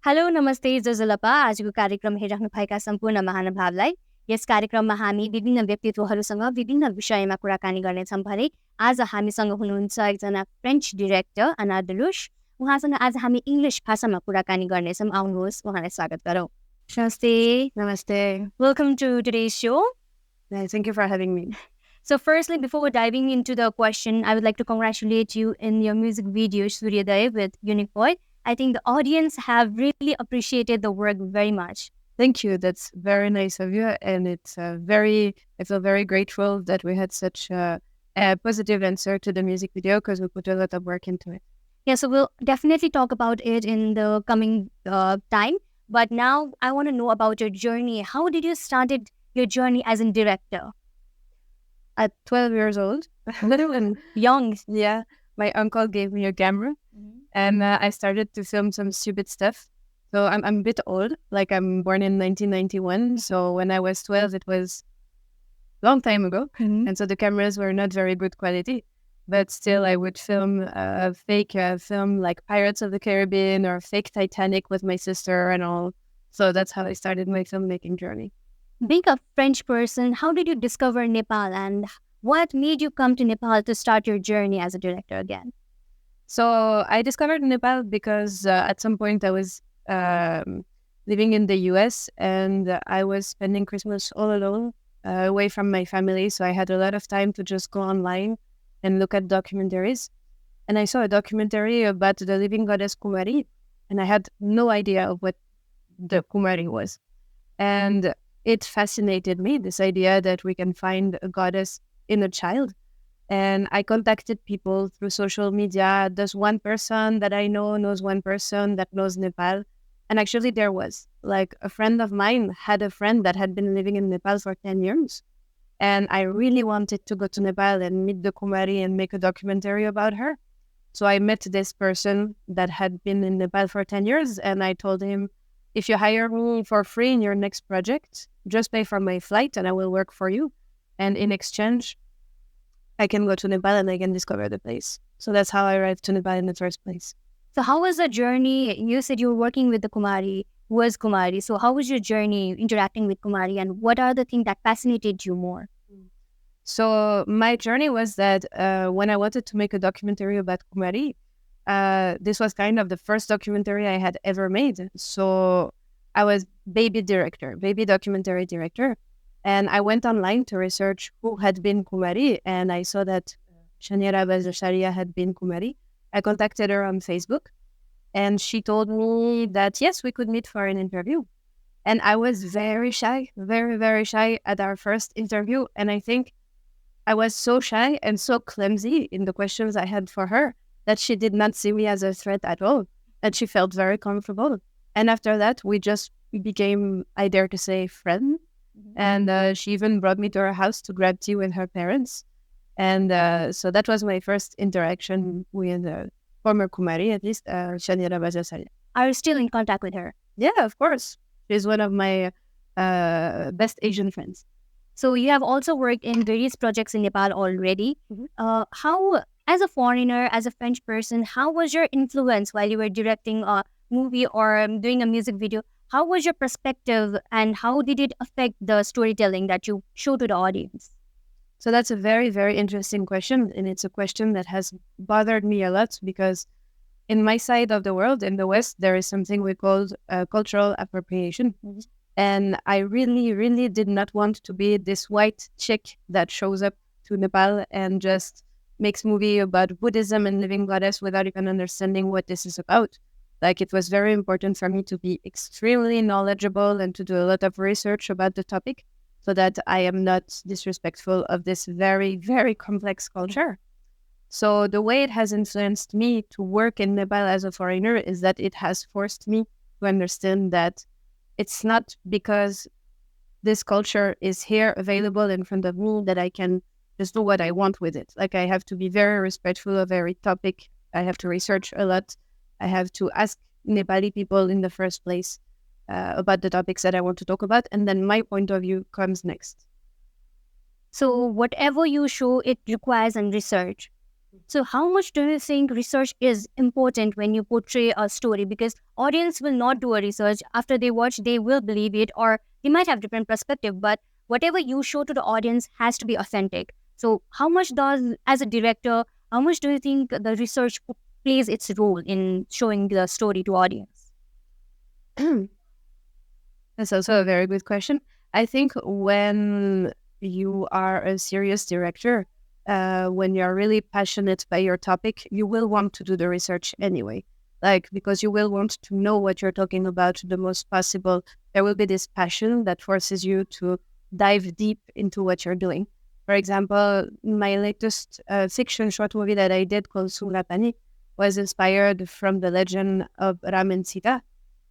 Hello नमस्ते जजलपा आजको कार्यक्रम हेरिराख्नुभएका सम्पूर्ण महानुभावलाई यस कार्यक्रममा हामी विभिन्न व्यक्तित्वहरूसँग विभिन्न विषयमा कुराकानी गर्नेछौँ भने आज हामीसँग हुनुहुन्छ एकजना फ्रेन्च डिरेक्टर अना डेलुश। उहाँसँग आज हामी इङ्ग्लिस भाषामा कुराकानी गर्नेछौँ। आउनुहोस् उहाँलाई स्वागत गरौँ। नमस्ते। Namaste. Welcome to today's show. Thank you for having me. So firstly, before diving into the question, I would like to congratulate you in your music video, Suryodaya with Unique Boy. I think the audience have really appreciated the work very much. Thank you. That's very nice of you. And I feel very grateful that we had such a positive answer to the music video because we put a lot of work into it. Yeah, so we'll definitely talk about it in the coming time. But now I want to know about your journey. How did you started your journey as a director? At 12 years old, Young. Yeah, my uncle gave me a camera and I started to film some stupid stuff. So I'm a bit old, like I'm born in 1991. So when I was 12, it was a long time ago. And so the cameras were not very good quality. But still, I would film a fake film like Pirates of the Caribbean or fake Titanic with my sister and all. So that's how I started my filmmaking journey. Being a French person, how did you discover Nepal and what made you come to Nepal to start your journey as a director again? So I discovered Nepal because at some point I was living in the US and I was spending Christmas all alone away from my family. So I had a lot of time to just go online and look at documentaries. And I saw a documentary about the living goddess Kumari, and I had no idea of what the Kumari was. And it fascinated me, this idea that we can find a goddess in a child. And I contacted people through social media. There's one person that I know knows one person that knows Nepal. And actually there was, like, a friend of mine had a friend that had been living in Nepal for 10 years. And I really wanted to go to Nepal and meet the Kumari and make a documentary about her. So I met this person that had been in Nepal for 10 years. And I told him, if you hire me for free in your next project, just pay for my flight and I will work for you. And in exchange, I can go to Nepal and I can discover the place. So that's how I arrived to Nepal in the first place. So how was the journey? You said you were working with the Kumari, who was Kumari. So how was your journey interacting with Kumari and what are the things that fascinated you more? So my journey was that when I wanted to make a documentary about Kumari, this was kind of the first documentary I had ever made. So I was baby documentary director. And I went online to research who had been Kumari. And I saw that Shaniera Bazasharia had been Kumari. I contacted her on Facebook. And she told me that, yes, we could meet for an interview. And I was very shy, very, very shy at our first interview. And I think I was so shy and so clumsy in the questions I had for her that she did not see me as a threat at all. And she felt very comfortable. And after that, we became, I dare to say, friends. And she even brought me to her house to grab tea with her parents. And so that was my first interaction with former Kumari, at least, Shaniera Bazasharia. Are you still in contact with her? Yeah, of course. She's one of my best Asian friends. So you have also worked in various projects in Nepal already. How, as a foreigner, as a French person, how was your influence while you were directing a movie or doing a music video? How was your perspective and how did it affect the storytelling that you show to the audience? So that's a very, very interesting question. And it's a question that has bothered me a lot because in my side of the world, in the West, there is something we call cultural appropriation. And I really, really did not want to be this white chick that shows up to Nepal and just makes movie about Buddhism and living goddess without even understanding what this is about. Like, it was very important for me to be extremely knowledgeable and to do a lot of research about the topic so that I am not disrespectful of this very, very complex culture. So the way it has influenced me to work in Nepal as a foreigner is that it has forced me to understand that it's not because this culture is here available in front of me that I can just do what I want with it. Like, I have to be very respectful of every topic. I have to research a lot. I have to ask Nepali people in the first place about the topics that I want to talk about. And then my point of view comes next. So whatever you show, it requires some research. So how much do you think research is important when you portray a story? Because audience will not do a research. After they watch, they will believe it, or they might have different perspective, but whatever you show to the audience has to be authentic. So how much does, as a director, how much do you think the research plays its role in showing the story to audience? That's also a very good question. I think when you are a serious director, when you're really passionate by your topic, you will want to do the research anyway. Like, because you will want to know what you're talking about the most possible. There will be this passion that forces you to dive deep into what you're doing. For example, my latest fiction short movie that I did called Sungrapani was inspired from the legend of Ram and Sita.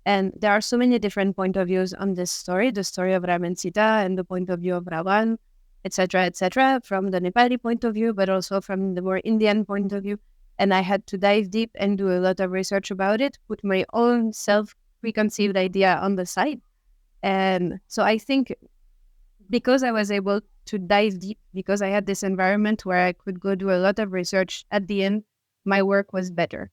And there are so many different point of views on this story, the story of Ram and Sita and the point of view of Ravan, etc., from the Nepali point of view, but also from the more Indian point of view. And I had to dive deep and do a lot of research about it, put my own self-preconceived idea on the side. And so I think because I was able to dive deep, because I had this environment where I could go do a lot of research, at the end, my work was better.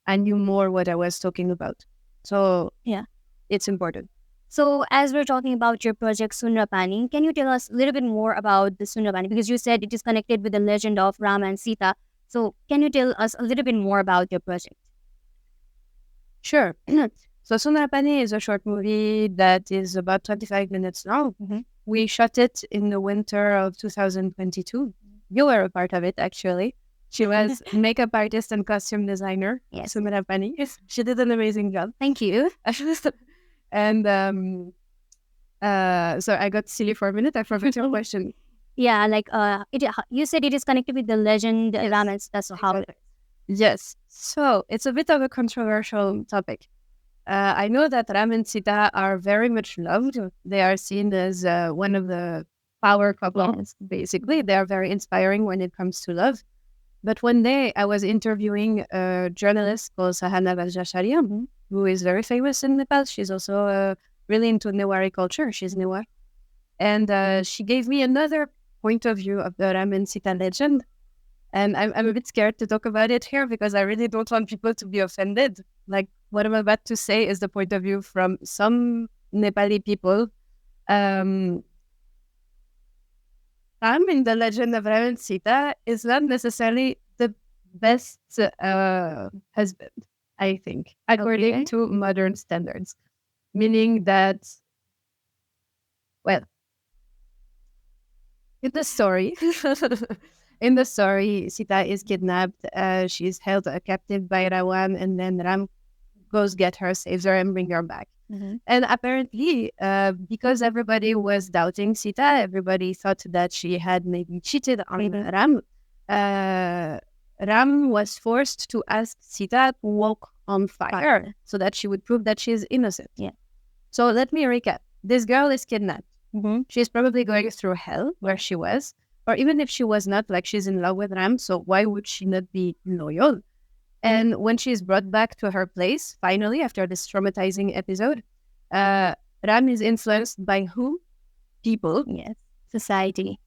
I knew more what I was talking about. So Yeah. It's important. So as we're talking about your project Sunrapani, can you tell us a little bit more about the Sunrapani? Because you said it is connected with the legend of Ram and Sita. So can you tell us a little bit more about your project? Sure. So Sunrapani is a short movie that is about 25 minutes long. Mm-hmm. We shot it in the winter of 2022. You were a part of it, actually. She was makeup artist and costume designer. Yes. Sunrapani. She did an amazing job. Thank you. And so I got silly for a minute. I forgot your question. Yeah, like you said it is connected with the legend Ram and Sita. So how? Yes. So it's a bit of a controversial topic. I know that Ram and Sita are very much loved. They are seen as one of the power couples, basically. They are very inspiring when it comes to love. But one day I was interviewing a journalist called Sahana Vajracharya, who is very famous in Nepal. She's also really into Newari culture. She's Newar. And she gave me another point of view of the Ram and Sita legend. And I'm a bit scared to talk about it here because I really don't want people to be offended. Like, what I'm about to say is the point of view from some Nepali people. Ram in the legend of Ram and Sita is not necessarily the best husband, I think, according to modern standards. Meaning that, well, in the story, Sita is kidnapped. She's held captive by Ravan, and then Ram goes get her, saves her, and bring her back. Mm-hmm. And apparently, because everybody was doubting Sita, everybody thought that she had maybe cheated on Ram. Ram was forced to ask Sita to walk on fire so that she would prove that she is innocent. Yeah. So let me recap. This girl is kidnapped. Mm-hmm. She's probably going through hell where she was. Or even if she was not, like, she's in love with Ram, so why would she not be loyal? And when she's brought back to her place, finally, after this traumatizing episode, Ram is influenced by who? People. Yes. Society.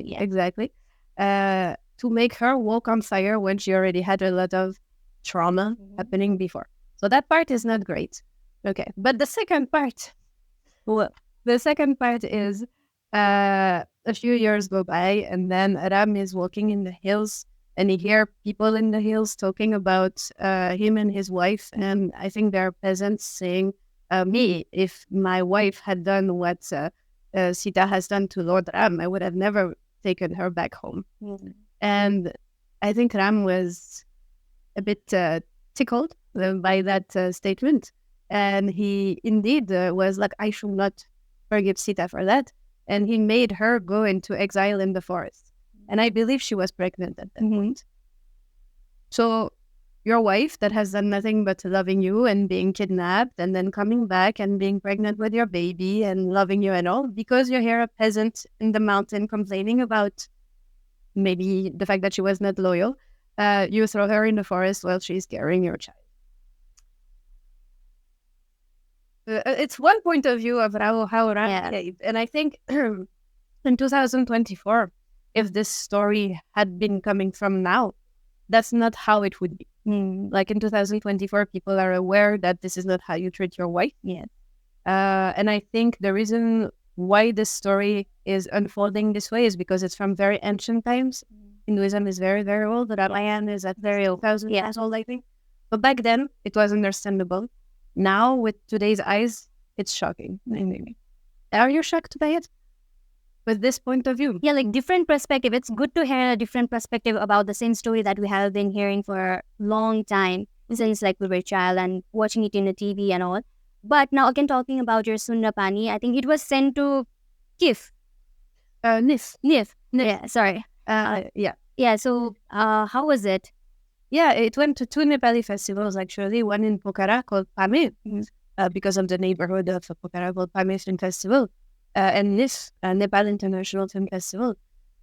Yeah. Exactly. To make her walk on fire when she already had a lot of trauma happening before. So that part is not great. Okay. But the second part, is a few years go by, and then Ram is walking in the hills, and he hear people in the hills talking about him and his wife. And I think there are peasants saying, me, if my wife had done what Sita has done to Lord Ram, I would have never taken her back home. Mm-hmm. And I think Ram was a bit tickled by that statement. And he indeed was like, I should not forgive Sita for that. And he made her go into exile in the forest. And I believe she was pregnant at that point. So your wife that has done nothing but loving you and being kidnapped and then coming back and being pregnant with your baby and loving you and all, because you hear a peasant in the mountain complaining about maybe the fact that she was not loyal, you throw her in the forest while she's carrying your child. It's one point of view of how Ram behaved. And I think in 2024, if this story had been coming from now, that's not how it would be. Mm. Like in 2024, people are aware that this is not how you treat your wife. Yeah. And I think the reason why this story is unfolding this way is because it's from very ancient times. Hinduism is very, very old. The Ramayana is at very old, thousand years old, I think. But back then, it was understandable. Now, with today's eyes, it's shocking. Are you shocked by it? With this point of view? Yeah, like different perspective. It's good to hear a different perspective about the same story that we have been hearing for a long time since like we were a child and watching it in the TV and all. But now again, talking about your Sundapani, I think it was sent to KIF. Nif. Yeah, sorry. Yeah. Yeah, so how was it? Yeah, it went to 2 Nepali festivals, actually. One in Pokhara called Pame, because of the neighborhood of Pokhara called Pame Film Festival, and NIF, Nepal International Film Festival.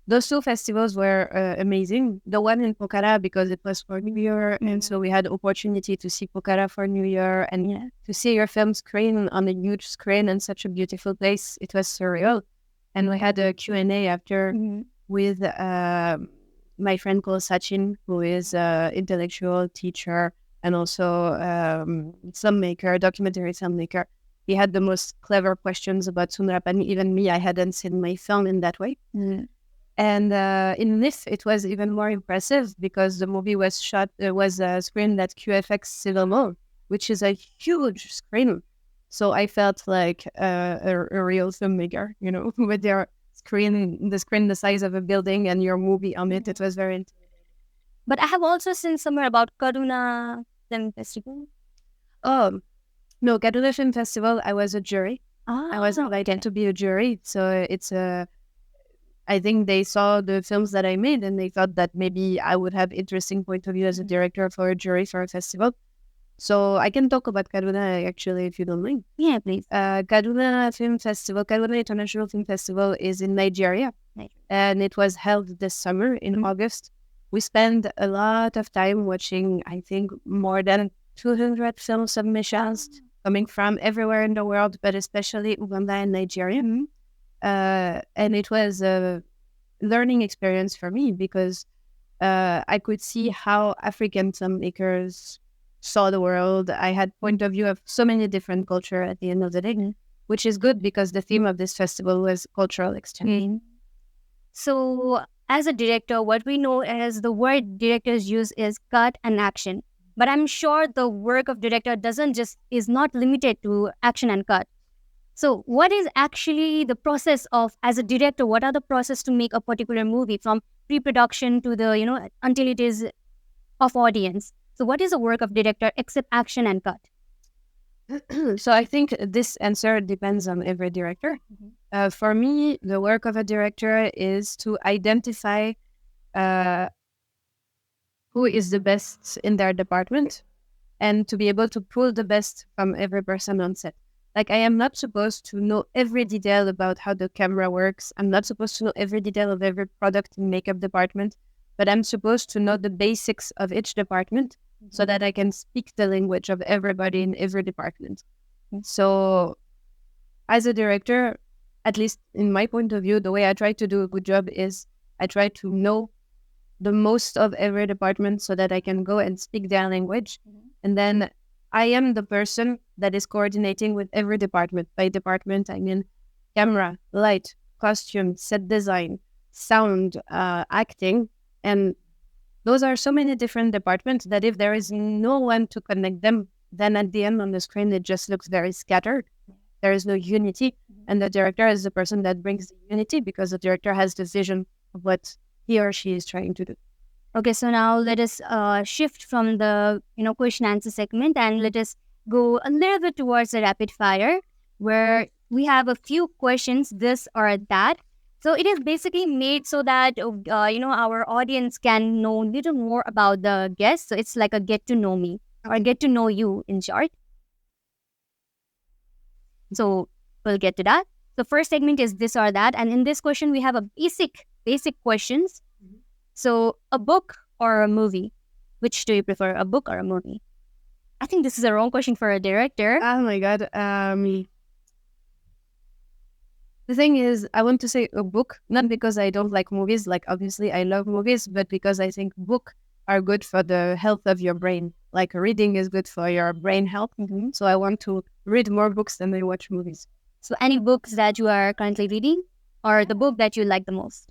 Those two festivals were amazing. The one in Pokhara, because it was for New Year, and so we had opportunity to see Pokhara for New Year, and to see your film screen on a huge screen in such a beautiful place. It was surreal. And we had a Q&A after with my friend called Sachin, who is an intellectual teacher and also filmmaker, documentary filmmaker. He had the most clever questions about Sundarapani. Even me, I hadn't seen my film in that way. And in NIF, it was even more impressive because the movie was screened at QFX Cinema, which is a huge screen. So I felt like a real filmmaker, you know, with their the screen the size of a building and your movie on it. It was very intimidating. But I have also seen somewhere about Karuna Film Festival. Oh, no, Kaduna Film Festival, I was a jury. I was invited to be a jury. So it's I think they saw the films that I made and they thought that maybe I would have interesting point of view as a director for a jury for a festival. So I can talk about Kaduna actually, if you don't mind. Yeah, please. Kaduna Film Festival, Kaduna International Film Festival is in Nigeria. And it was held this summer in August. We spent a lot of time watching, I think, more than 200 film submissions coming from everywhere in the world, but especially Uganda and Nigeria. And it was a learning experience for me because I could see how African filmmakers saw the world. I had point of view of so many different culture at the end of the day, which is good because the theme of this festival was cultural exchange. So as a director, what we know as the word directors use is cut and action. But I'm sure the work of director is not limited to action and cut. So what is actually the process of, as a director, what are the process to make a particular movie from pre-production to the, until it is of audience? So what is the work of director except action and cut? So I think this answer depends on every director. For me, the work of a director is to identify who is the best in their department and to be able to pull the best from every person on set. Like, I am not supposed to know every detail about how the camera works. I'm not supposed to know every detail of every product in makeup department, but I'm supposed to know the basics of each department so that I can speak the language of everybody in every department. So as a director, at least in my point of view, the way I try to do a good job is I try to know the most of every department so that I can go and speak their language. And then I am the person that is coordinating with every department. By department, I mean camera, light, costume, set design, sound, acting. And those are so many different departments that if there is no one to connect them, then at the end on the screen, it just looks very scattered. There is no unity. And the director is the person that brings the unity because the director has the vision of what he or she is trying to do. Okay, so now let us shift from the question answer segment and let us go a little bit towards the rapid fire, where we have a few questions, this or that. So it is basically made so that our audience can know a little more about the guest. So it's like a get to know me or get to know you in short. So we'll get to that. The first segment is this or that, and in this question we have a basic questions. So a book or a movie? Which do you prefer, a book or a movie? I think this is a wrong question for a director. Oh my God. The thing is, I want to say a book, not because I don't like movies. Like, obviously, I love movies, but because I think books are good for the health of your brain. Like reading is good for your brain health. So I want to read more books than I watch movies. So any books that you are currently reading or the book that you like the most?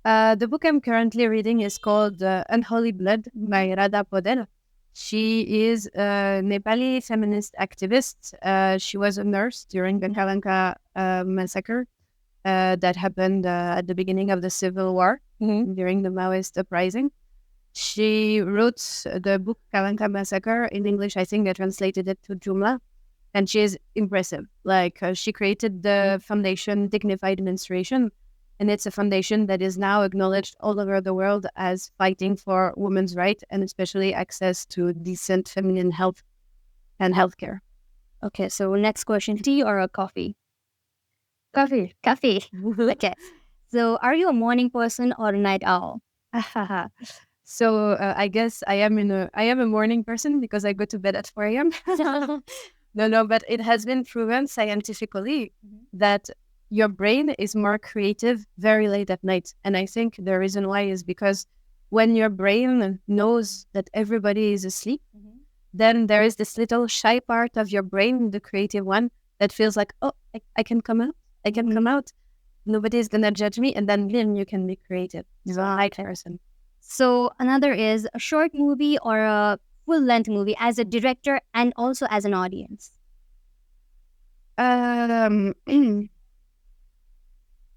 The book I'm currently reading is called Unholy Blood by Radha Podel. She is a Nepali feminist activist. She was a nurse during the Kalanka massacre that happened at the beginning of the Civil War during the Maoist uprising. She wrote the book Kalanka Massacre in English. I think they translated it to Jumla. And she is impressive. Like she created the foundation Dignified Menstruation. And it's a foundation that is now acknowledged all over the world as fighting for women's rights and especially access to decent feminine health and healthcare. Okay, so next question, tea or a coffee? Coffee. Coffee. Okay. So are you a morning person or a night owl? So I guess I am a morning person because I go to bed at 4 a.m. No, but it has been proven scientifically that your brain is more creative very late at night. And I think the reason why is because when your brain knows that everybody is asleep, then there is this little shy part of your brain, the creative one, that feels like, oh, I can come out. I can come out. Nobody is going to judge me. And then you can be creative. So I person. So another is a short movie or a full-length movie as a director and also as an audience.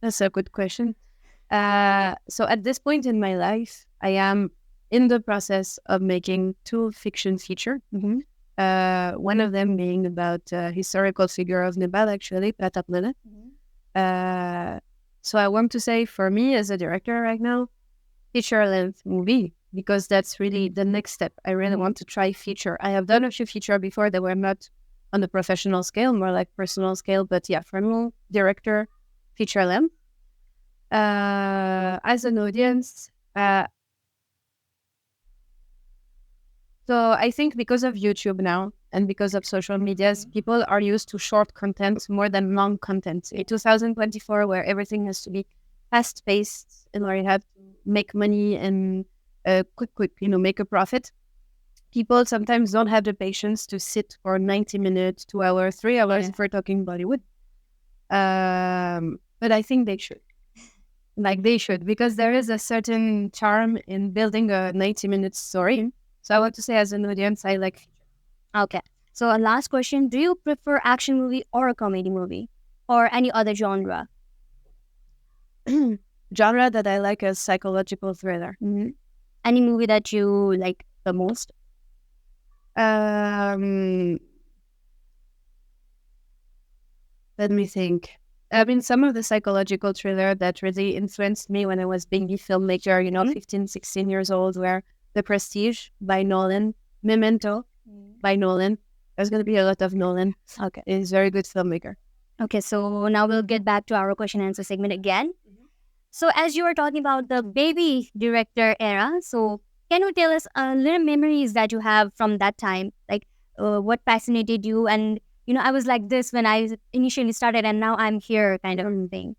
That's a good question. So at this point in my life, I am in the process of making 2 fiction features. One of them being about a historical figure of Nepal, actually, Pratap Lele. So I want to say, for me as a director right now, feature-length movie, because that's really the next step. I really want to try feature. I have done a few feature before that were not on the professional scale, more like personal scale. But yeah, for me, director, feature length. As an audience, so I think because of YouTube now and because of social medias, people are used to short content more than long content. In 2024, where everything has to be fast-paced and where you have to make money and quick, make a profit, people sometimes don't have the patience to sit for 90 minutes, 2 hours, 3 hours if we're talking Bollywood. But I think they should. Like they should, because there is a certain charm in building a 90-minute story. So I want to say, as an audience, I like feature. Okay. So a last question, do you prefer action movie or a comedy movie or any other genre? Genre that I like is psychological thriller. Any movie that you like the most? Let me think. I mean, some of the psychological thriller that really influenced me when I was being a filmmaker, 15, 16 years old, were The Prestige by Nolan, Memento by Nolan. There's going to be a lot of Nolan. Okay. He's a very good filmmaker. Okay, so now we'll get back to our question and answer segment again. So as you were talking about the baby director era, so can you tell us little memories that you have from that time? Like what fascinated you? And, I was like this when I initially started and now I'm here kind of thing.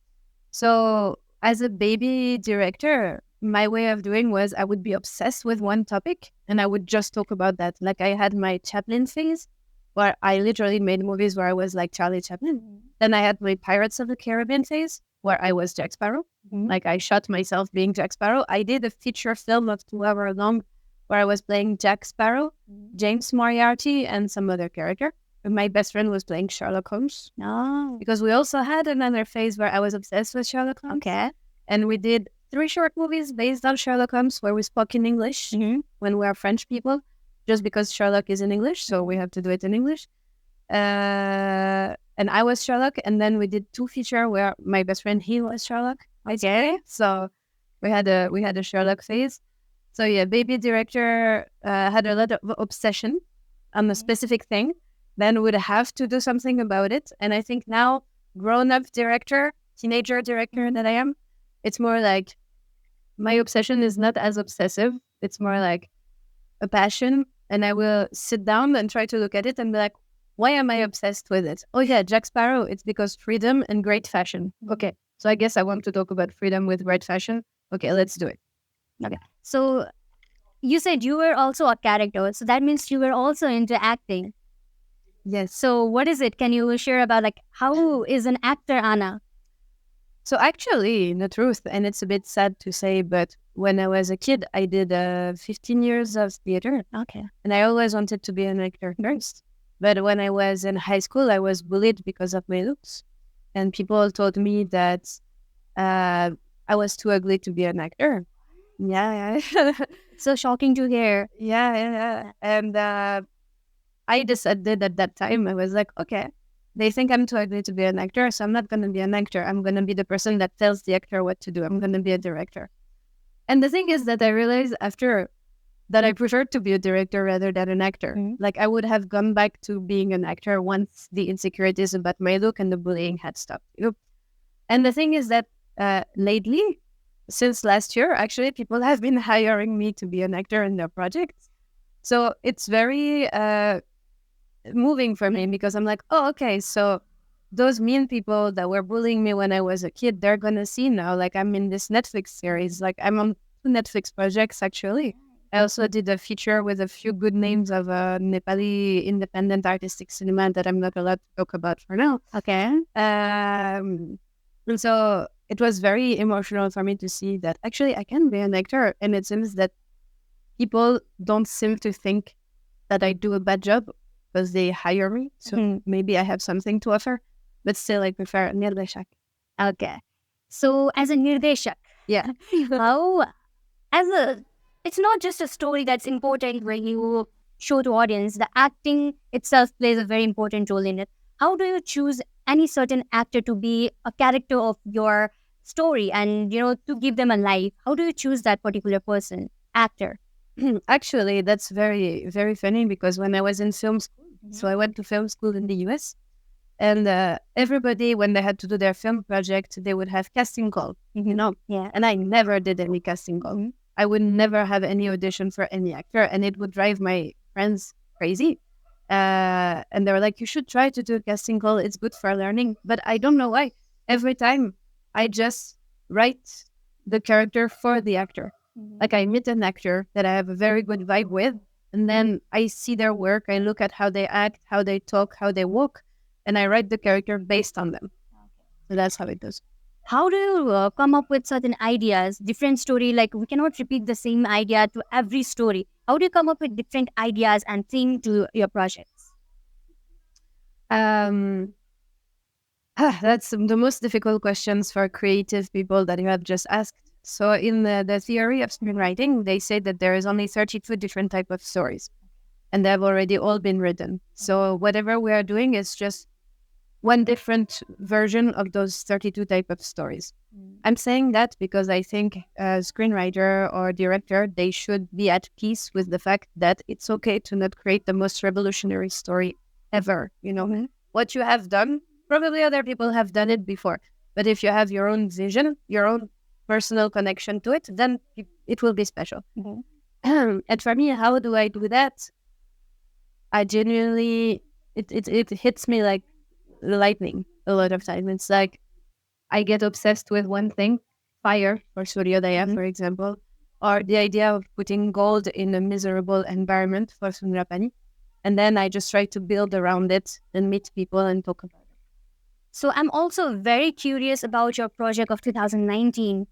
So as a baby director, my way of doing was I would be obsessed with one topic and I would just talk about that. Like I had my Chaplin phase where I literally made movies where I was like Charlie Chaplin. Then I had my Pirates of the Caribbean phase where I was Jack Sparrow. Like I shot myself being Jack Sparrow. I did a feature film of 2 hours long where I was playing Jack Sparrow, James Moriarty, and some other character. And my best friend was playing Sherlock Holmes. Oh. Because we also had another phase where I was obsessed with Sherlock Holmes. Okay. And we did 3 short movies based on Sherlock Holmes where we spoke in English when we are French people, just because Sherlock is in English, so we have to do it in English. And I was Sherlock, and then we did 2 feature where my best friend, he was Sherlock. Okay. So we had a Sherlock phase. So yeah, baby director had a lot of obsession on a specific thing, then would have to do something about it. And I think now, grown-up director, teenager director that I am, it's more like my obsession is not as obsessive. It's more like a passion, and I will sit down and try to look at it and be like, why am I obsessed with it? Oh yeah, Jack Sparrow, it's because freedom and great fashion. Okay, so I guess I want to talk about freedom with great fashion. Okay, let's do it. Okay. So you said you were also a character, so that means you were also into acting. Yes. So what is it? Can you share about like how is an actor, Anna? So actually, the truth, and it's a bit sad to say, but when I was a kid, I did 15 years of theater, Okay. and I always wanted to be an actor first. But when I was in high school, I was bullied because of my looks, and people told me that I was too ugly to be an actor. Yeah, yeah. So shocking to hear. Yeah. And I decided at that time, I was like, okay, they think I'm too ugly to be an actor, so I'm not going to be an actor. I'm going to be the person that tells the actor what to do. I'm going to be a director. And the thing is that I realized after that I preferred to be a director rather than an actor. Like I would have gone back to being an actor once the insecurities about my look and the bullying had stopped. And the thing is that lately, since last year, actually, people have been hiring me to be an actor in their projects. So it's very moving for me because I'm like, oh, okay, so those mean people that were bullying me when I was a kid, they're gonna see now, like I'm in this Netflix series, like I'm on 2 Netflix projects actually. I also did a feature with a few good names of Nepali independent artistic cinema that I'm not allowed to talk about for now. Okay. And so it was very emotional for me to see that actually I can be an actor, and it seems that people don't seem to think that I do a bad job because they hire me. So maybe I have something to offer, but still I prefer Nirdeshak. Okay. So as a Nirdeshak, Yeah. how it's not just a story that's important when you show to audience. The acting itself plays a very important role in it. How do you choose any certain actor to be a character of your story and to give them a life? How do you choose that particular person, actor? Actually, that's very, very funny because when I was in film school, so I went to film school in the US, and everybody, when they had to do their film project, they would have casting call, Yeah. and I never did any casting call. I would never have any audition for any actor, and it would drive my friends crazy. And they were like, you should try to do a casting call. It's good for learning. But I don't know why. Every time I just write the character for the actor. Like I meet an actor that I have a very good vibe with, and then I see their work. I look at how they act, how they talk, how they walk, and I write the character based on them. So that's how it goes. How do you come up with certain ideas, different story? Like we cannot repeat the same idea to every story. How do you come up with different ideas and theme to your projects? That's the most difficult questions for creative people that you have just asked. So in the theory of screenwriting, they say that there is only 32 different type of stories, and they've already all been written. So whatever we are doing is just one different version of those 32 type of stories. I'm saying that because I think a screenwriter or director, they should be at peace with the fact that it's okay to not create the most revolutionary story ever. What you have done, probably other people have done it before. But if you have your own vision, your own personal connection to it, then it will be special. And for me, how do I do that? I genuinely, it hits me like lightning a lot of time. It's like I get obsessed with one thing, fire for Suryodaya, for example, or the idea of putting gold in a miserable environment for Sundrapani. And then I just try to build around it and meet people and talk about it. So I'm also very curious about your project of 2019,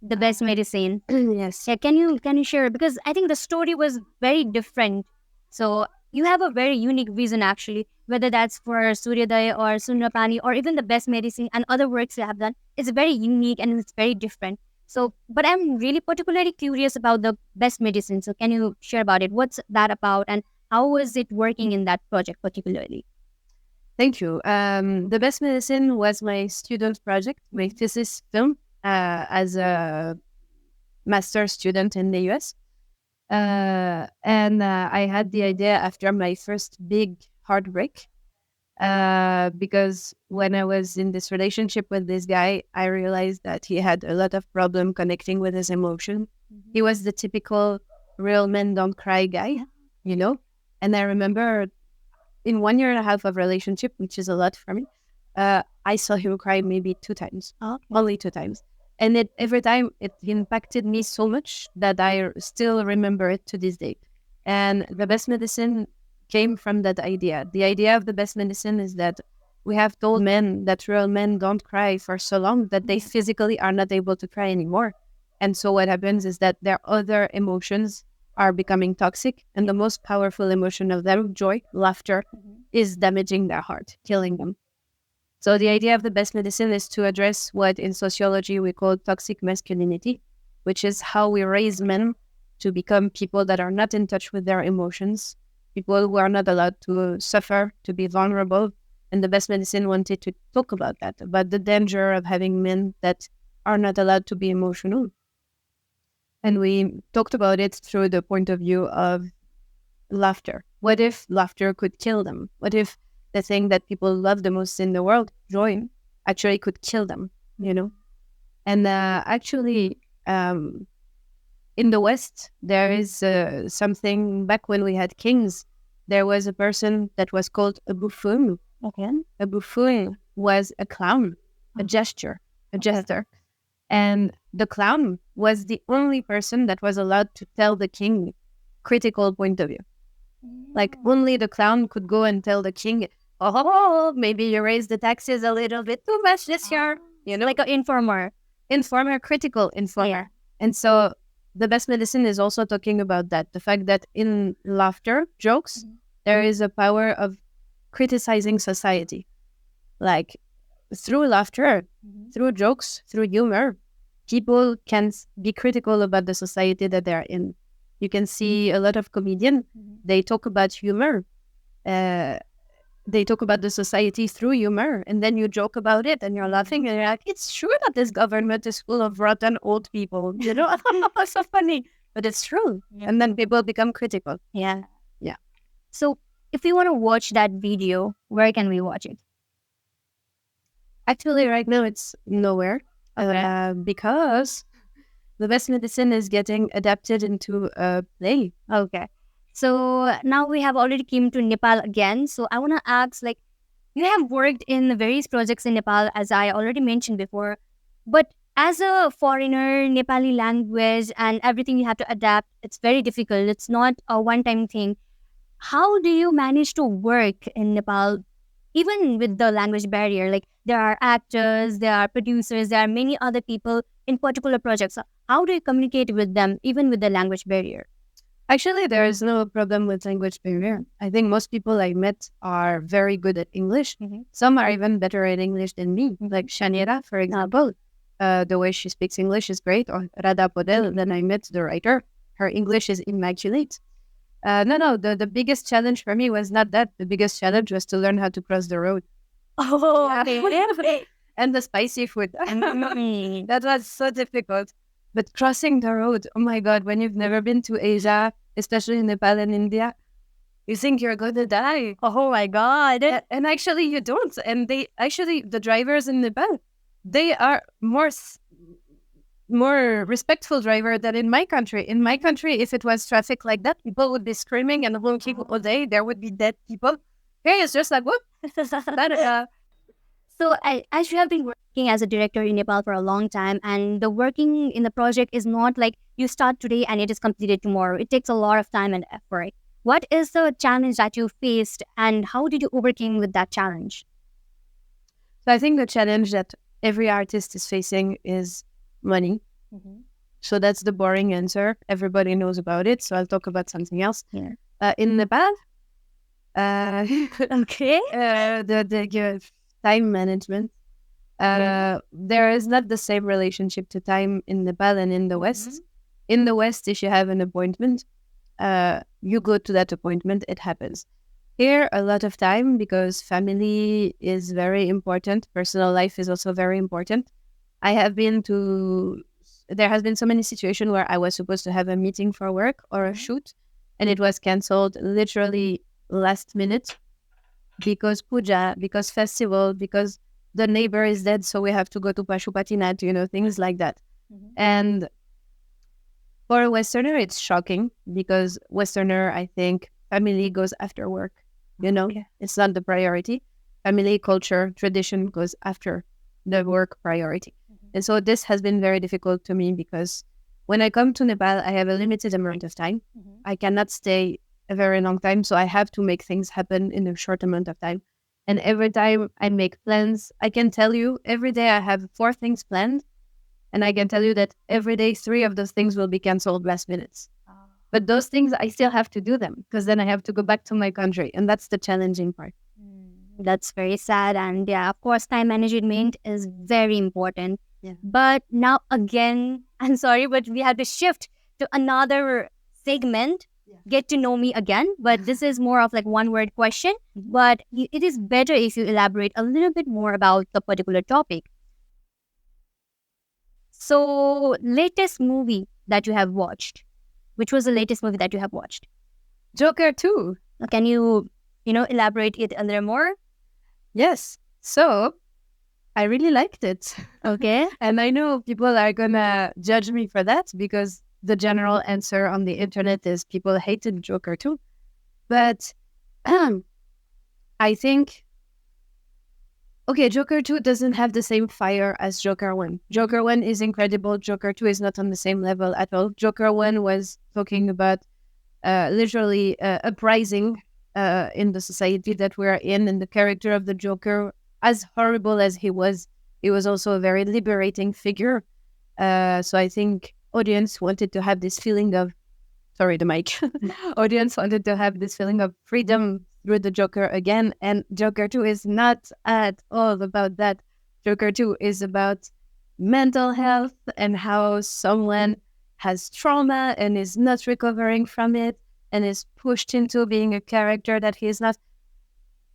The Best Medicine. Yes. Yeah, can you share? Because I think the story was very different. So you have a very unique vision actually, whether that's for Suryodaya or Sundrapani or even The Best Medicine and other works you have done. It's very unique and it's very different. So, but I'm really particularly curious about The Best Medicine. So can you share about it? What's that about and how is it working in that project particularly? Thank you. The Best Medicine was my student project, my thesis film as a master student in the US. And I had the idea after my first big heartbreak because when I was in this relationship with this guy, I realized that he had a lot of problem connecting with his emotion. He was the typical real men don't cry guy, And I remember in 1.5 years of relationship, which is a lot for me, I saw him cry maybe 2 times, only 2 times. And every time it impacted me so much that I still remember it to this day. And the best medicine came from that idea. The idea of the best medicine is that we have told men that real men don't cry for so long that they physically are not able to cry anymore. And so what happens is that their other emotions are becoming toxic. And the most powerful emotion of them, joy, laughter, is damaging their heart, killing them. So the idea of the best medicine is to address what in sociology we call toxic masculinity, which is how we raise men to become people that are not in touch with their emotions, people who are not allowed to suffer, to be vulnerable. And the best medicine wanted to talk about that, about the danger of having men that are not allowed to be emotional. And we talked about it through the point of view of laughter. What if laughter could kill them? What if the thing that people love the most in the world, joy, actually could kill them, you know? And actually, in the West, there is something, back when we had kings, there was a person that was called a buffoon. Okay. A buffoon was a clown, a jester. And the clown was the only person that was allowed to tell the king critical point of view. Like only the clown could go and tell the king, oh, maybe you raised the taxes a little bit too much this year. You know, Like an informer. critical informer. Yeah. And so the best medicine is also talking about that. The fact that in laughter, jokes, there is a power of criticizing society. Like through laughter, through jokes, through humor, people can be critical about the society that they're in. You can see a lot of comedians, they talk about humor. They talk about the society through humor, and then you joke about it and you're laughing and you're like, it's true that this government is full of rotten old people. You know, it's so funny, but it's true. Yeah. And then people become critical. Yeah. Yeah. So if we want to watch that video, where can we watch it? Actually, right now it's nowhere because the best medicine is getting adapted into a play. Okay. So now we have already came to Nepal again. So I want to ask, like, you have worked in various projects in Nepal, as I already mentioned before. But as a foreigner, Nepali language and everything you have to adapt, it's very difficult. It's not a one-time thing. How do you manage to work in Nepal, even with the language barrier? Like, there are actors, there are producers, there are many other people in particular projects. How do you communicate with them, even with the language barrier? Actually, there is no problem with language barrier. I think most people I met are very good at English. Some are even better at English than me, like Shanira, for example. The way she speaks English is great. Or Radha Podel, then I met the writer. Her English is immaculate. The biggest challenge for me was not that. The biggest challenge was to learn how to cross the road. Oh, okay. And the spicy food. That was so difficult. But crossing the road, oh my God, when you've never been to Asia, especially in Nepal and India, you think you're going to die. Oh my God. And actually you don't. And the drivers in Nepal, they are more respectful driver than in my country. In my country, if it was traffic like that, people would be screaming and honking all day. There would be dead people. Here it's just like, whoop. So as you have been working as a director in Nepal for a long time, and the working in the project is not like you start today and it is completed tomorrow. It takes a lot of time and effort. What is the challenge that you faced, and how did you overcome with that challenge? So I think the challenge that every artist is facing is money. So that's the boring answer. Everybody knows about it. So I'll talk about something else. Yeah. In Nepal, Okay. the time management. There is not the same relationship to time in Nepal and in the West. In the West, if you have an appointment, you go to that appointment, it happens. Here, a lot of time, because family is very important. Personal life is also very important. There has been so many situations where I was supposed to have a meeting for work or a shoot, and it was canceled literally last minute because puja, because festival, because the neighbor is dead, so we have to go to Pashupatinath, things like that. And for a Westerner, it's shocking because Westerner, I think, family goes after work. It's not the priority. Family, culture, tradition goes after the work priority. And so this has been very difficult to me because when I come to Nepal, I have a limited amount of time. I cannot stay a very long time, so I have to make things happen in a short amount of time. And every time I make plans, I can tell you every day I have 4 things planned. And I can tell you that every day 3 of those things will be canceled last minutes. But those things, I still have to do them because then I have to go back to my country. And that's the challenging part. That's very sad. And yeah, of course, time management is very important. Yeah. But now again, I'm sorry, but we have to shift to another segment, get to know me again. But this is more of like one word question. But it is better if you elaborate a little bit more about the particular topic. So, latest movie that you have watched. Which was the latest movie that you have watched? Joker 2. Can you elaborate it a little more? Yes. So, I really liked it. Okay. And I know people are gonna judge me for that because the general answer on the internet is people hated Joker 2. But I think, okay, Joker 2 doesn't have the same fire as Joker 1. Joker 1 is incredible. Joker 2 is not on the same level at all. Joker 1 was talking about literally uprising in the society that we're in, and the character of the Joker, as horrible as he was also a very liberating figure. So I think audience wanted to have this feeling of, sorry, the mic. Audience wanted to have this feeling of freedom through the Joker again. And Joker 2 is not at all about that. Joker 2 is about mental health and how someone has trauma and is not recovering from it and is pushed into being a character that he is not.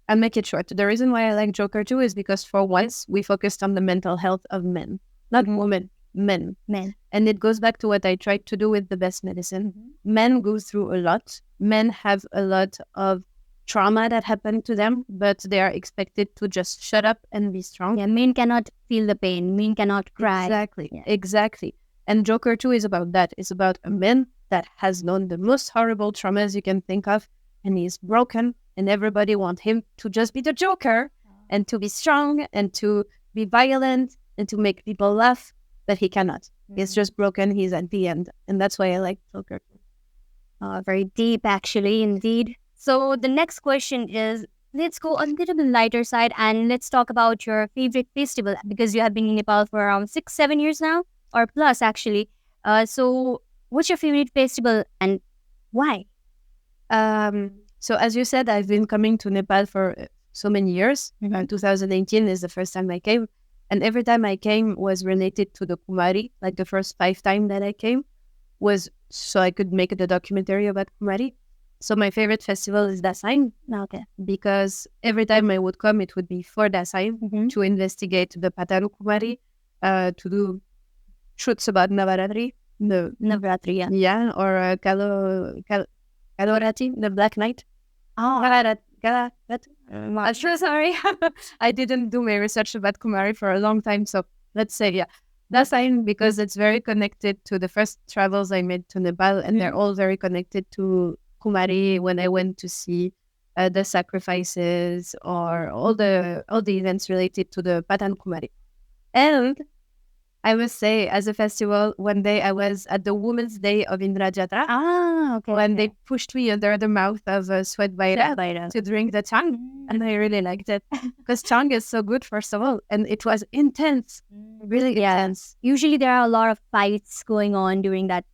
I'll make it short. The reason why I like Joker 2 is because for once we focused on the mental health of men, not women, men. And it goes back to what I tried to do with The Best Medicine. Men go through a lot. Men have a lot of trauma that happened to them, but they are expected to just shut up and be strong. Yeah, men cannot feel the pain. Men cannot cry. Exactly. And Joker 2 is about that. It's about a man that has known the most horrible traumas you can think of, and he's broken, and everybody wants him to just be the Joker and to be strong and to be violent and to make people laugh, but he cannot. He's just broken. He's at the end. And that's why I like Joker. Very deep, actually, indeed. So the next question is, let's go a little bit lighter side and let's talk about your favorite festival, because you have been in Nepal for around 6-7 years now, or plus actually. So what's your favorite festival and why? So as you said, I've been coming to Nepal for so many years. 2018 is the first time I came. And every time I came was related to the Kumari. Like the first 5 times that I came was so I could make the documentary about Kumari. So my favorite festival is Dasain. Okay. Because every time I would come, it would be for Dasain to investigate the Patan Kumari, to do shoots about Navaratri. Navratri, yeah. Yeah, or Kalorati, the Black Night. Oh, I'm sure, sorry. I didn't do my research about Kumari for a long time. So let's say, yeah, Dasain, because it's very connected to the first travels I made to Nepal, and they're all very connected to Kumari when I went to see the sacrifices or all the events related to the Patan Kumari. And I must say, as a festival, one day I was at the Women's Day of Indra Jatra. Okay. When they pushed me under the mouth of Sweat Baira to drink the chang. And I really liked it. Because chang is so good, first of all. And it was intense. Really intense. Usually there are a lot of fights going on during that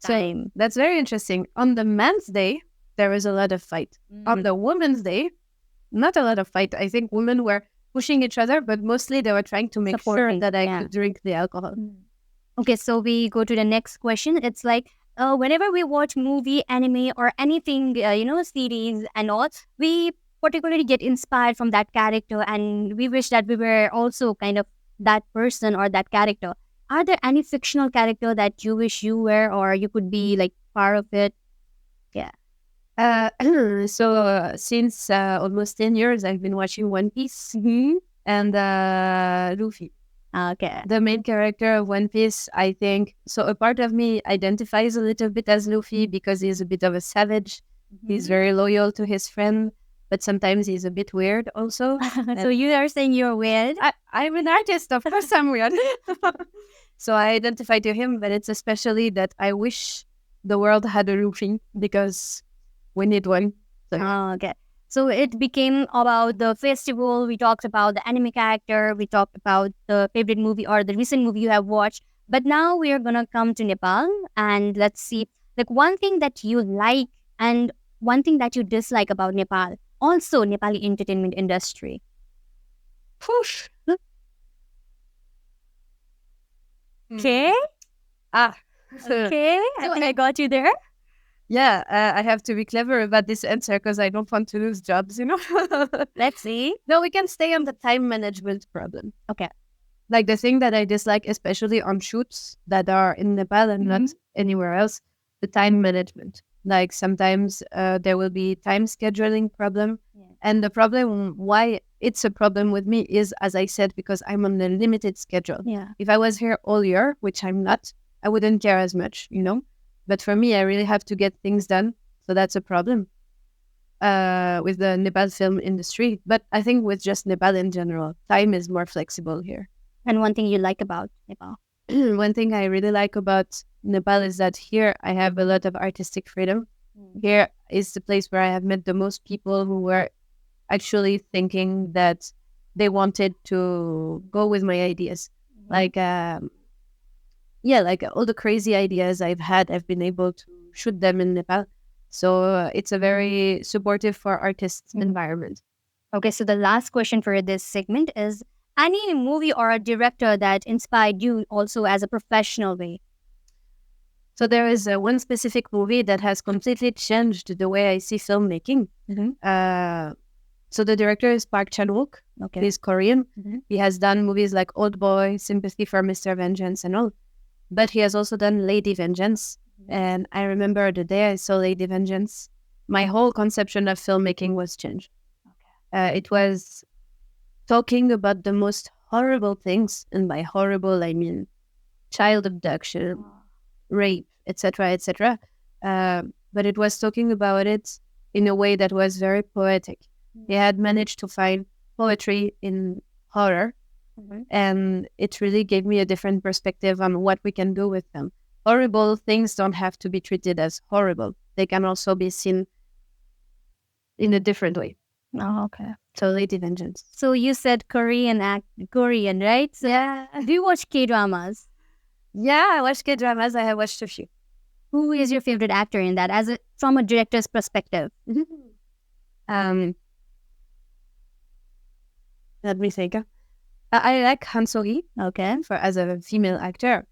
time. So that's very interesting. On the Men's Day, there was a lot of fight. On the Women's Day, not a lot of fight. I think women were pushing each other, but mostly they were trying to make sure that I could drink the alcohol. Okay, so we go to the next question. It's like, whenever we watch movie, anime, or anything, series and all, we particularly get inspired from that character, and we wish that we were also kind of that person or that character. Are there any fictional character that you wish you were, or you could be like part of it? Yeah. So since almost 10 years, I've been watching One Piece and Luffy. Okay. The main character of One Piece, I think. So a part of me identifies a little bit as Luffy because he's a bit of a savage. He's very loyal to his friend. but sometimes he's a bit weird also. So you are saying you're weird? I'm an artist, of course I'm weird. So I identify to him, but it's especially that I wish the world had a roofing because we need one. So, Okay. So it became about the festival. We talked about the anime character. We talked about the favorite movie or the recent movie you have watched. But now we are gonna come to Nepal and let's see like one thing that you like and one thing that you dislike about Nepal. Also, Nepali entertainment industry. Whoosh. Okay. Ah. Okay. I think I got you there. Yeah, I have to be clever about this answer because I don't want to lose jobs, Let's see. No, we can stay on the time management problem. Okay. Like the thing that I dislike, especially on shoots that are in Nepal and not anywhere else, the time management. Like sometimes there will be time scheduling problem. Yeah. And the problem, why it's a problem with me is, as I said, because I'm on a limited schedule. Yeah. If I was here all year, which I'm not, I wouldn't care as much, But for me, I really have to get things done. So that's a problem with the Nepal film industry. But I think with just Nepal in general, time is more flexible here. And one thing you like about Nepal? One thing I really like about Nepal is that here I have a lot of artistic freedom. Here is the place where I have met the most people who were actually thinking that they wanted to go with my ideas. Like all the crazy ideas I've had, I've been able to shoot them in Nepal. So it's a very supportive for artists environment. Okay, so the last question for this segment is any movie or a director that inspired you also as a professional way? So there is one specific movie that has completely changed the way I see filmmaking. So the director is Park Chan-wook. Okay. He's Korean. He has done movies like Old Boy, Sympathy for Mr. Vengeance and all. But he has also done Lady Vengeance. And I remember the day I saw Lady Vengeance, my whole conception of filmmaking was changed. Okay. It was talking about the most horrible things. And by horrible, I mean child abduction, rape, etc., etc. But it was talking about it in a way that was very poetic. He had managed to find poetry in horror. And it really gave me a different perspective on what we can do with them. Horrible things don't have to be treated as horrible. They can also be seen in a different way. Oh, okay. So Lady Vengeance. So you said Korean, right? So Yeah. do you watch K-dramas? Yeah, I watch K-dramas. I have watched a few. Who is your favorite actor in that, from a director's perspective? Let me think. I like Han So-hee. Okay. As a female actor.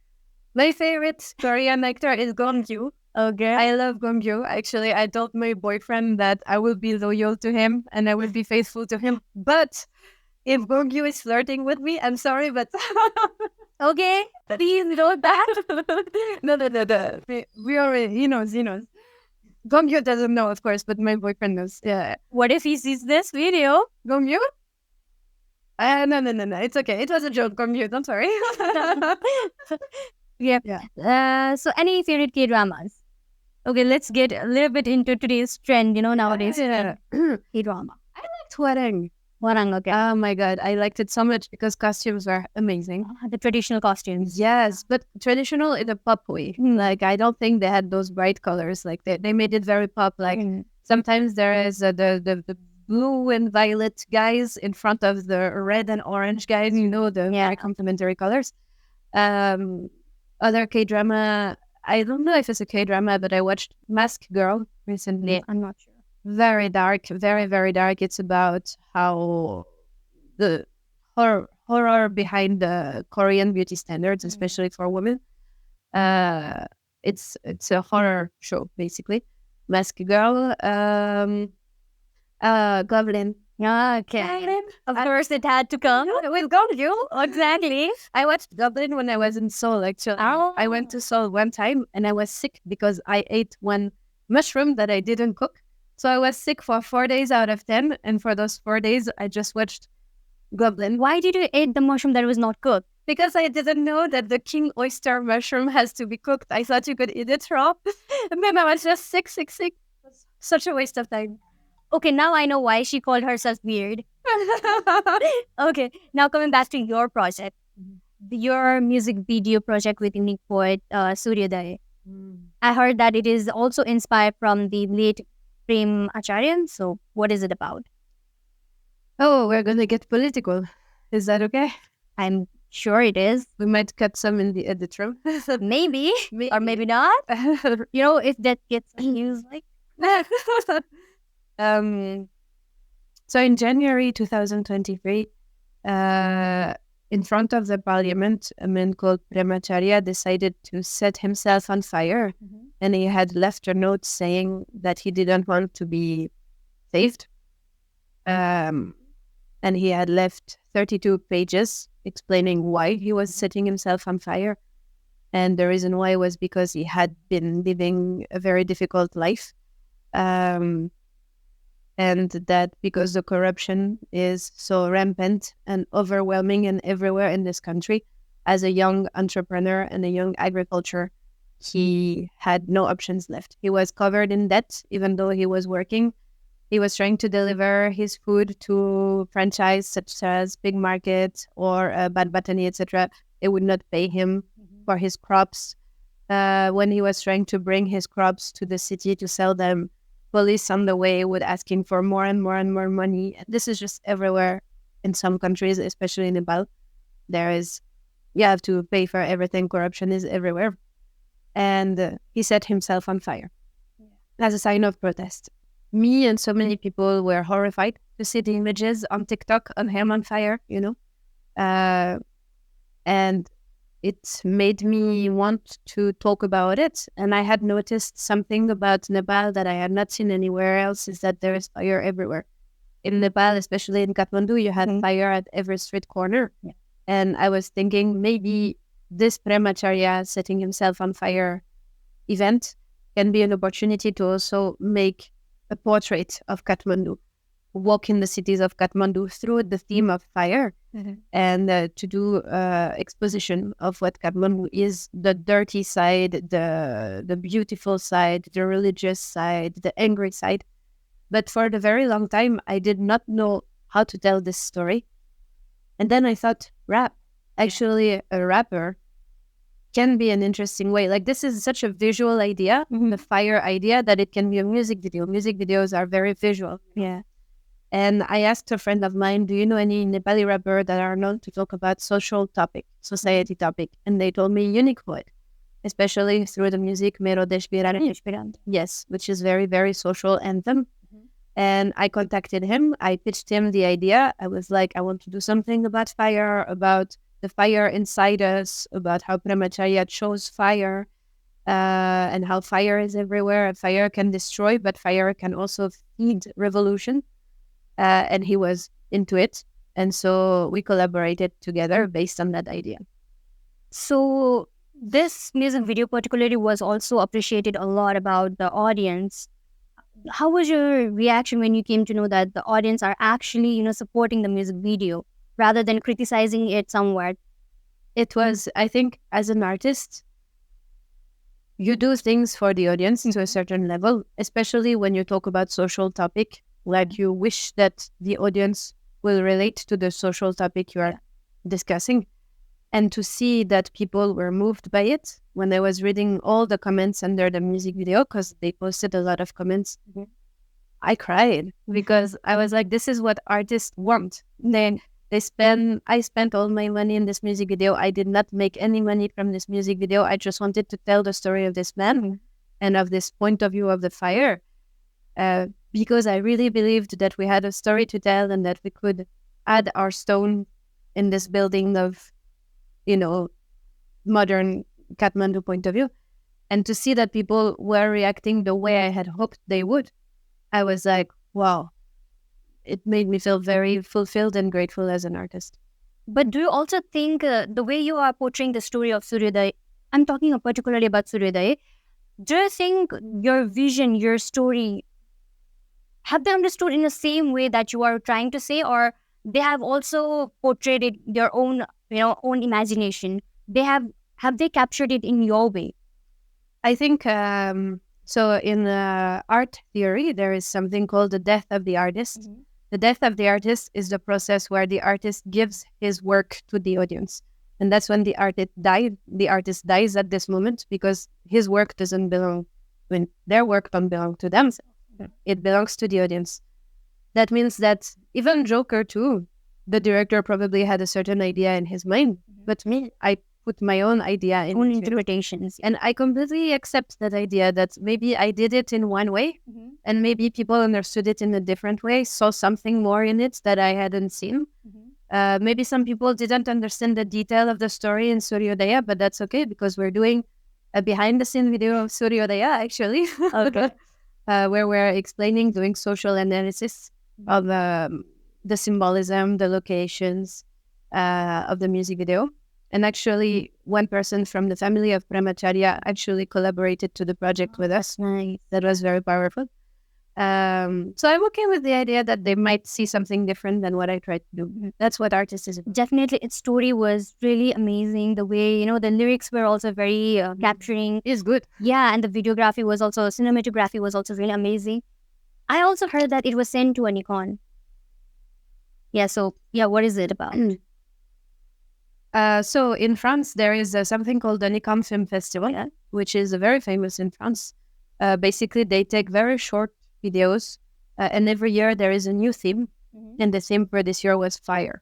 My favorite Korean actor is Gong-gyu. Okay. I love Gong-gyu. Actually, I told my boyfriend that I will be loyal to him and I will be faithful to him. But if Gong-gyu is flirting with me, I'm sorry, but... Okay, please note that. No. We already... He knows. Gong-gyu doesn't know, of course, but my boyfriend knows. Yeah. What if he sees this video? Gong-gyu? No. It's okay. It was a joke, Gong-gyu. Don't worry. Yeah. So any favorite K-dramas? Okay, let's get a little bit into today's trend, nowadays. Yeah. K-drama. I liked Hwarang. Hwarang, okay. Oh my God. I liked it so much because costumes were amazing. The traditional costumes. Yes, but traditional in a pop way. Like, I don't think they had those bright colors. Like, they made it very pop. Like, sometimes there is the blue and violet guys in front of the red and orange guys, the very complementary colors. Other K-drama, I don't know if it's a K-drama, but I watched Mask Girl recently. I'm not sure. Very dark, very, very dark. It's about how the horror behind the Korean beauty standards, especially for women. It's a horror show, basically. Mask Girl, Goblin. Okay. Of course, it had to come with Gongju. Exactly. I watched Goblin when I was in Seoul, actually. Oh. I went to Seoul one time and I was sick because I ate one mushroom that I didn't cook. So I was sick for 4 days out of 10. And for those 4 days, I just watched Goblin. Why did you eat the mushroom that was not cooked? Because I didn't know that the king oyster mushroom has to be cooked. I thought you could eat it raw. And then I was just sick. It was such a waste of time. Okay, now I know why she called herself weird. Okay, now coming back to your project, your music video project with unique poet Suryodaya. I heard that it is also inspired from the late Prem Acharyan. So, what is it about? Oh, we're gonna get political. Is that okay? I'm sure it is. We might cut some in the edit room. Maybe, or maybe not. You know, if that gets used, like. So in January 2023, in front of the parliament, a man called Premacharya decided to set himself on fire, and he had left a note saying that he didn't want to be saved. And he had left 32 pages explaining why he was setting himself on fire. And the reason why was because he had been living a very difficult life. And that because the corruption is so rampant and overwhelming and everywhere in this country, as a young entrepreneur and a young agriculture, he had no options left. He was covered in debt, even though he was working. He was trying to deliver his food to franchise such as Big Market or Bad Batani, etc. They would not pay him for his crops. When he was trying to bring his crops to the city to sell them, police on the way would ask him for more and more and more money. And this is just everywhere in some countries, especially in Nepal. You have to pay for everything. Corruption is everywhere. And he set himself on fire as a sign of protest. Me and so many people were horrified to see the images on TikTok on him on fire, and it made me want to talk about it. And I had noticed something about Nepal that I had not seen anywhere else, is that there is fire everywhere. In Nepal, especially in Kathmandu, you had fire at every street corner. Yeah. And I was thinking maybe this Premacharya setting himself on fire event can be an opportunity to also make a portrait of Kathmandu, walk in the cities of Kathmandu through the theme of fire, and to do exposition of what Kathmandu is, the dirty side, the beautiful side, the religious side, the angry side. But for a very long time, I did not know how to tell this story. And then I thought, rap. Actually, a rapper can be an interesting way. Like, this is such a visual idea, the fire idea, that it can be a music video. Music videos are very visual. Yeah. And I asked a friend of mine, do you know any Nepali rapper that are known to talk about social topic, society topic? And they told me Unique Poet, especially through the music Mero Desh Birane. Yes, which is very, very social anthem. And I contacted him. I pitched him the idea. I was like, I want to do something about fire, about the fire inside us, about how Premacharya chose fire, and how fire is everywhere. Fire can destroy, but fire can also feed revolution. And he was into it. And so we collaborated together based on that idea. So this music video particularly was also appreciated a lot about the audience. How was your reaction when you came to know that the audience are actually, supporting the music video rather than criticizing it somewhat? It was, I think, as an artist, you do things for the audience to a certain level, especially when you talk about social topic, like you wish that the audience will relate to the social topic you are discussing. And to see that people were moved by it, when I was reading all the comments under the music video, because they posted a lot of comments, I cried because I was like, this is what artists want. Then I spent all my money in this music video. I did not make any money from this music video. I just wanted to tell the story of this man and of this point of view of the fire, because I really believed that we had a story to tell and that we could add our stone in this building of, modern Kathmandu point of view. And to see that people were reacting the way I had hoped they would, I was like, wow. It made me feel very fulfilled and grateful as an artist. But do you also think the way you are portraying the story of Suryodaya, I'm talking particularly about Suryodaya, do you think your vision, your story, have they understood in the same way that you are trying to say, or they have also portrayed it their own, own imagination? Have they captured it in your way? I think So in art theory, there is something called the death of the artist. The death of the artist is the process where the artist gives his work to the audience. And that's when the artist died. The artist dies at this moment because his work doesn't belong, when their work don't belong to them. It belongs to the audience. That means that even Joker too, the director probably had a certain idea in his mind, but me, I put my own idea in Own it. interpretations. And I completely accept that idea that maybe I did it in one way and maybe people understood it in a different way, saw something more in it that I hadn't seen. Maybe some people didn't understand the detail of the story in Suryodaya, but that's okay because we're doing a behind-the-scene video of Suryodaya, actually, Okay. where we're explaining, doing social analysis of the symbolism, the locations of the music video. And actually, one person from the family of Brahmacharya actually collaborated to the project with us. Nice. That was very powerful. So I'm okay with the idea that they might see something different than what I tried to do. That's what artist is about. Definitely, its story was really amazing. The way, the lyrics were also very capturing. It's good. Yeah, and the cinematography was also really amazing. I also heard that it was sent to a Nikon. Yeah, so, what is it about? So in France, there is something called the Nikon Film Festival, which is very famous in France. Basically, they take very short videos, and every year there is a new theme. And the theme for this year was fire.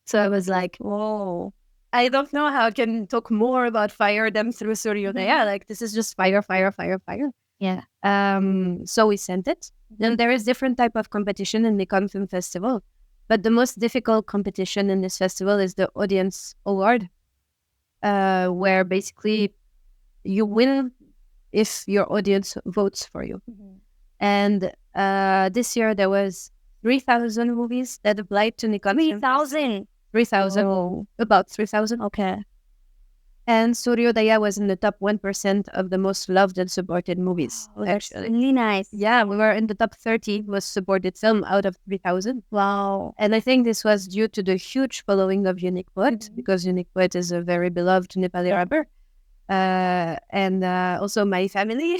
So I was like, whoa, I don't know how I can talk more about fire than through Suryodaya. Like, this is just fire, fire, fire, fire. Yeah. So we sent it. Then there is different type of competition in Nikon Film Festival. But the most difficult competition in this festival is the audience award, where basically you win if your audience votes for you. And this year there was 3,000 movies that applied to Nikon. 3,000? 3,000. Oh. About 3,000. Okay. And Suryodaya was in the top 1% of the most loved and supported movies. Oh, that's actually. really nice. Yeah, we were in the top 30 most supported film out of 3,000. Wow. And I think this was due to the huge following of Unique Poet, because Unique Poet is a very beloved Nepali rapper. And also my family.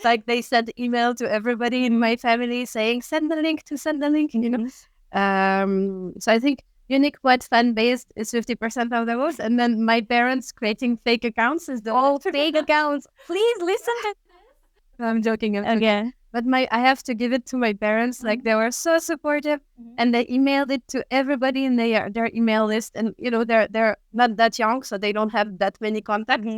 Like, they sent email to everybody in my family saying, send the link, So I think Unique Poet fan base is 50% of the votes, and then my parents creating fake accounts is the fake accounts. Please listen to I'm joking. Okay. But I have to give it to my parents. Like, they were so supportive, and they emailed it to everybody in their email list. And they're not that young, so they don't have that many contacts.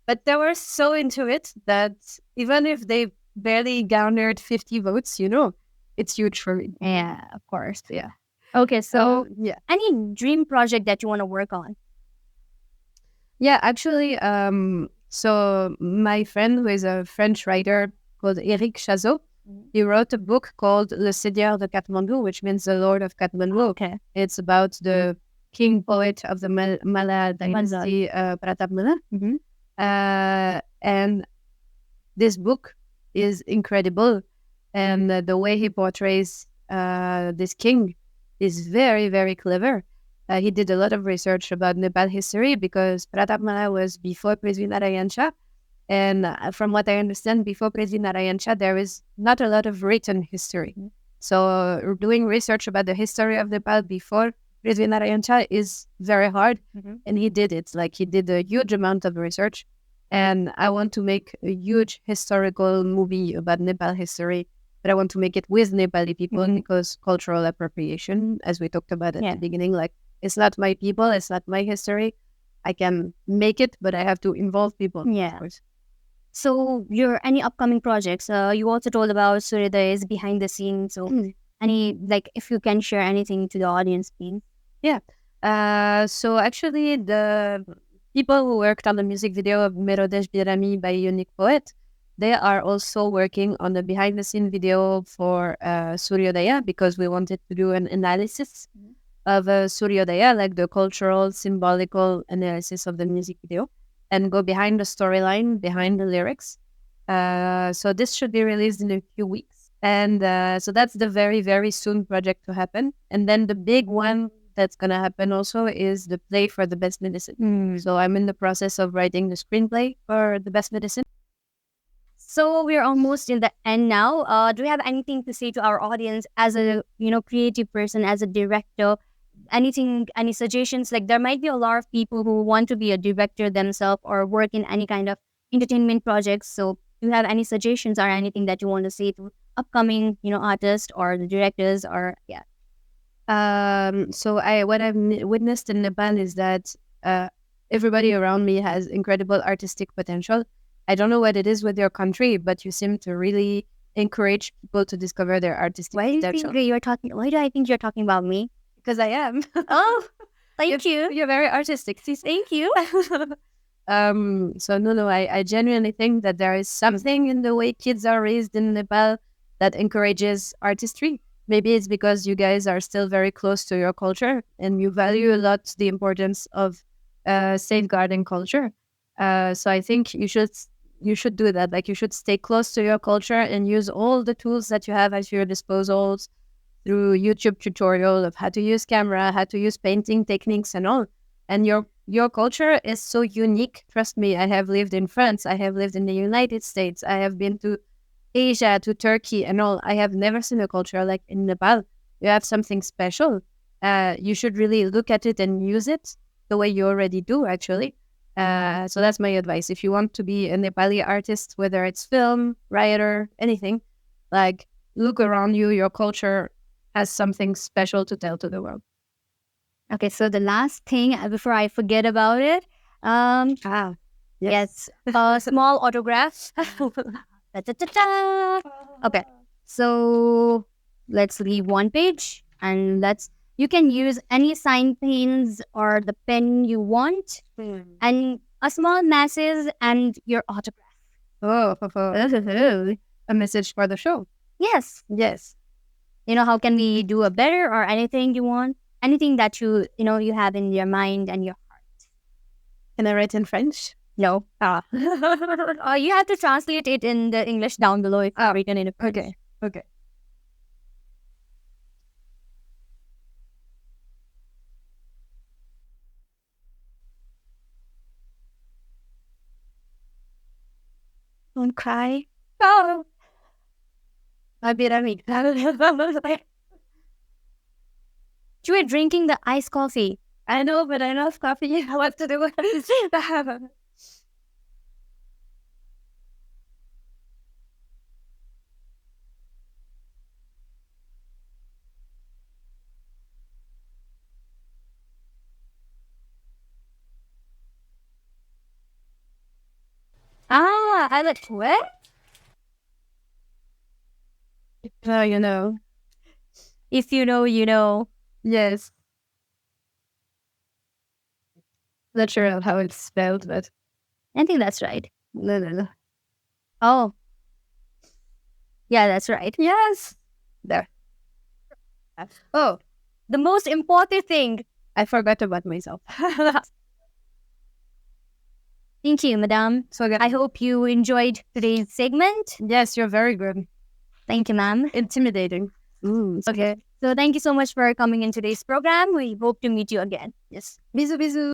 But they were so into it that even if they barely garnered 50 votes, it's huge for me. Yeah, of course. Yeah. Okay, so yeah. Any dream project that you want to work on? Yeah, actually, so my friend, who is a French writer called Éric Chazot, he wrote a book called Le Seigneur de Kathmandu, which means the Lord of Kathmandu. Okay. It's about the king poet of the Mala dynasty, Pratap Mala. And this book is incredible. And the way he portrays this king is very, very clever. He did a lot of research about Nepal history because Pratap Mala was before Prithvi Narayan Shah. And from what I understand, before Prithvi Narayan Shah, there is not a lot of written history. So doing research about the history of Nepal before Prithvi Narayan Shah is very hard. And he did it. Like, he did a huge amount of research. And I want to make a huge historical movie about Nepal history, but I want to make it with Nepali people because cultural appropriation, as we talked about at the beginning, like, it's not my people, it's not my history. I can make it, but I have to involve people. Yeah. So, any upcoming projects? You also told about Suryodaya's behind the scenes. So, if you can share anything to the audience, please. Yeah. So actually, the people who worked on the music video of Merodesh Birami by Unique Poet, they are also working on the behind-the-scene video for Suryodaya, because we wanted to do an analysis of Suryodaya, like the cultural, symbolical analysis of the music video, and go behind the storyline, behind the lyrics. So this should be released in a few weeks. And so that's the very, very soon project to happen. And then the big one that's going to happen also is the play for The Best Medicine. So I'm in the process of writing the screenplay for The Best Medicine. So we're almost in the end now. Do you have anything to say to our audience as a creative person, as a director? Anything, any suggestions? Like there might be a lot of people who want to be a director themselves or work in any kind of entertainment projects. So do you have any suggestions or anything that you want to say to upcoming artists or the directors or yeah? So what I've witnessed in Nepal is that everybody around me has incredible artistic potential. I don't know what it is with your country, but you seem to really encourage people to discover their artistic Why do you potential. think you're talking? Why do I think you're talking about me? Because I am. Oh, thank you. You're very artistic. See, Thank you. So no, I genuinely think that there is something in the way kids are raised in Nepal that encourages artistry. Maybe it's because you guys are still very close to your culture and you value a lot the importance of safeguarding culture. So I think you should do that. Like you should stay close to your culture and use all the tools that you have at your disposals through YouTube tutorial of how to use camera, how to use painting techniques and all. And your culture is so unique. Trust me, I have lived in France, I have lived in the United States, I have been to Asia, to Turkey and all. I have never seen a culture like in Nepal. You have something special. You should really look at it and use it the way you already do, actually. So that's my advice. If you want to be a Nepali artist, whether it's film, writer, anything, like look around you, your culture has something special to tell to the world. Okay, so the last thing before I forget about it, yes, a small autograph. Da-da-da-da. Okay, so let's leave one page and you can use any sign pens or the pen you want and a small message and your autograph. A message for the show. Yes. How can we do a better or anything you want? Anything that you have in your mind and your heart. Can I write in French? No. You have to translate it in the English down below if it's written in French. Okay. Don't cry. Oh. You were drinking the iced coffee. I know, but I love coffee. What to do with it? I like what? Well, you know. If you know, you know. Yes. Not sure how it's spelled, but I think that's right. no. Oh. Yeah, that's right. Yes. There. Oh, the most important thing. I forgot about myself. Thank you, madam. So good. I hope you enjoyed today's segment. Yes, you're very good. Thank you, ma'am. Intimidating. Okay. So thank you so much for coming in today's program. We hope to meet you again. Yes. Bisous, bisous.